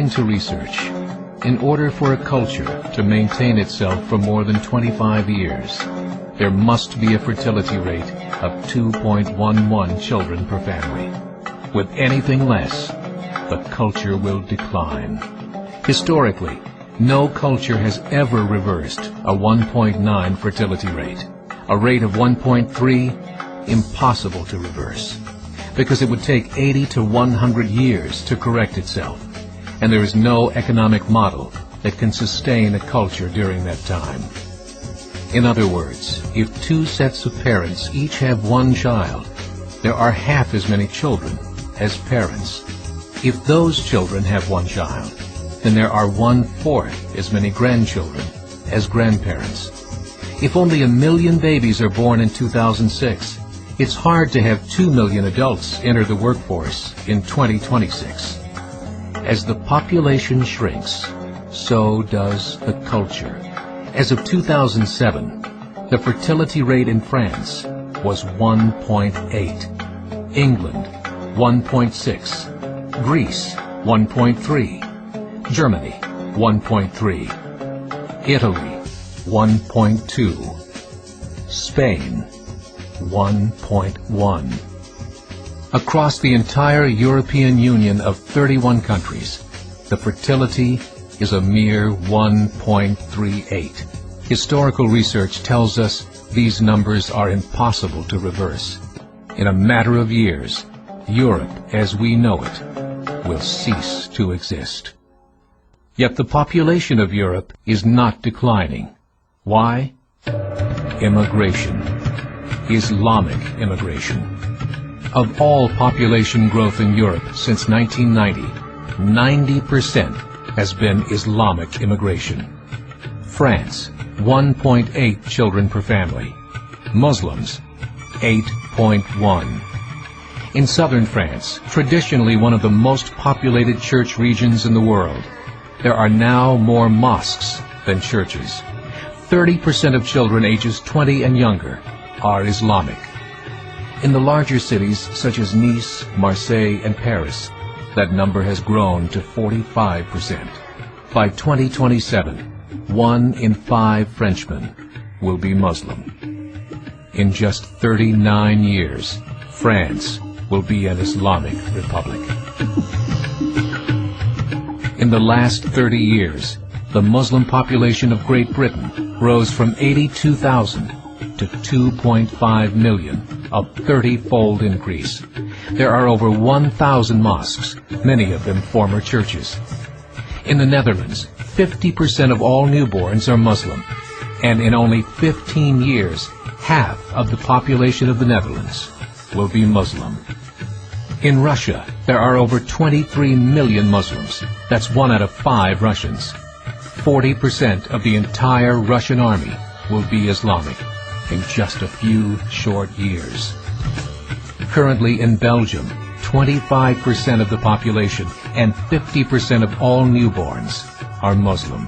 According to research, in order for a culture to maintain itself for more than 25 years, there must be a fertility rate of 2.11 children per family. With anything less, the culture will decline. Historically, no culture has ever reversed a 1.9 fertility rate. A rate of 1.3, impossible to reverse, because it would take 80 to 100 years to correct itself, and there is no economic model that can sustain a culture during that time. In other words, if two sets of parents each have one child, there are half as many children as parents. If those children have one child, then there are 1/4 as many grandchildren as grandparents. If only 1 million babies are born in 2006, it's hard to have 2 million adults enter the workforce in 2026. As the population shrinks, so does the culture. As of 2007, the fertility rate in France was 1.8, England 1.6, Greece 1.3, Germany 1.3, Italy 1.2, Spain 1.1. Across the entire European Union of 31 countries, the fertility is a mere 1.38. Historical research tells us these numbers are impossible to reverse. In a matter of years, Europe as we know it will cease to exist. Yet the population of Europe is not declining. Why? Immigration. Islamic immigration. Of all population growth in Europe since 1990, 90% has been Islamic immigration. France, 1.8 children per family. Muslims, 8.1. In southern France, traditionally one of the most populated church regions in the world, there are now more mosques than churches. 30% of children ages 20 and younger are Islamic. In the larger cities such as Nice, Marseille, and Paris, that number has grown to 45%. By 2027, 1 in 5 Frenchmen will be Muslim. In just 39 years, France will be an Islamic republic. In the last 30 years, the Muslim population of Great Britain rose from 82,000 to 2.5 million, a 30-fold increase. There are over 1,000 mosques, many of them former churches. In the Netherlands, 50% of all newborns are Muslim, and in only 15 years, half of the population of the Netherlands will be Muslim. In Russia, there are over 23 million Muslims. That's 1 out of 5 Russians. 40% of the entire Russian army will be Islamic in just a few short years. Currently in Belgium, 25% of the population and 50% of all newborns are Muslim.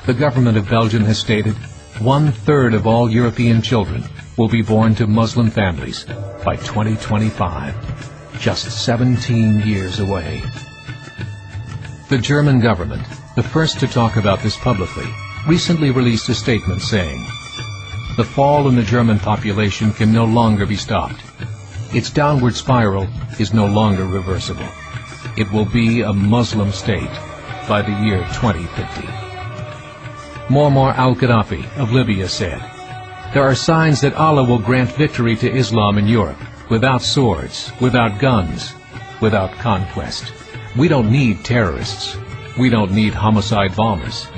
The government of Belgium has stated 1/3 of all European children will be born to Muslim families by 2025, just 17 years away. The German government, the first to talk about this publicly, recently released a statement saying, "The fall in the German population can no longer be stopped. Its downward spiral is no longer reversible. It will be a Muslim state by the year 2050. Muammar al-Gaddafi of Libya said, "There are signs that Allah will grant victory to Islam in Europe, without swords, without guns, without conquest. We don't need terrorists. We don't need homicide bombers.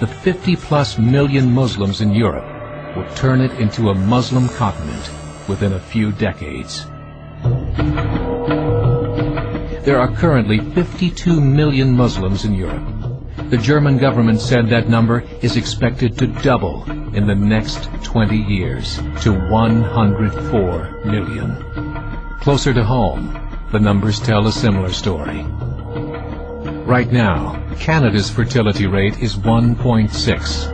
The 50+ million Muslims in Europe will turn it into a Muslim continent within a few decades." There are currently 52 million Muslims in Europe. The German government said that number is expected to double in the next 20 years to 104 million. Closer to home, the numbers tell a similar story. Right now, Canada's fertility rate is 1.6,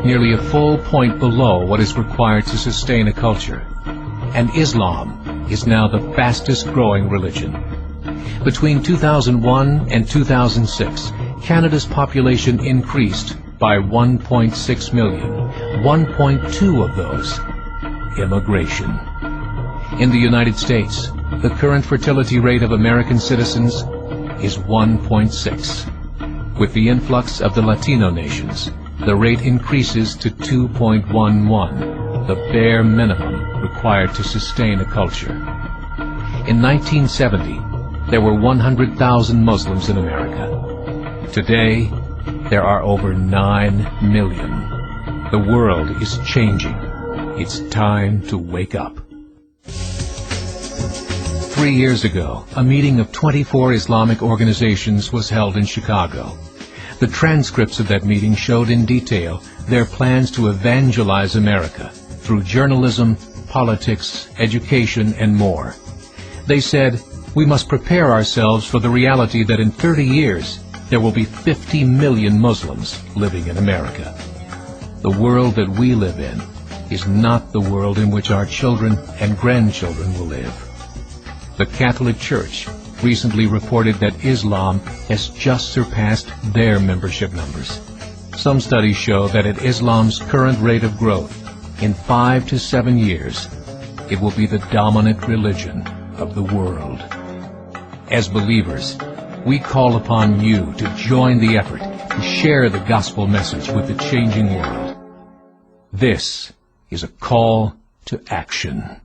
nearly a full point below what is required to sustain a culture. And Islam is now the fastest growing religion. Between 2001 and 2006, Canada's population increased by 1.6 million, 1.2 of those immigration. In the United States, the current fertility rate of American citizens is 1.6. With the influx of the Latino nations, the rate increases to 2.11, the bare minimum required to sustain a culture. In 1970, there were 100,000 Muslims in America. Today, there are over 9 million. The world is changing. It's time to wake up. 3 years ago, a meeting of 24 Islamic organizations was held in Chicago. The transcripts of that meeting showed in detail their plans to evangelize America through journalism, politics, education, and more. They said, we must prepare ourselves for the reality that in 30 years, there will be 50 million Muslims living in America. The world that we live in is not the world in which our children and grandchildren will live. The Catholic Church recently reported that Islam has just surpassed their membership numbers. Some studies show that at Islam's current rate of growth, in 5 to 7 years, it will be the dominant religion of the world. As believers, we call upon you to join the effort to share the gospel message with the changing world. This is a call to action.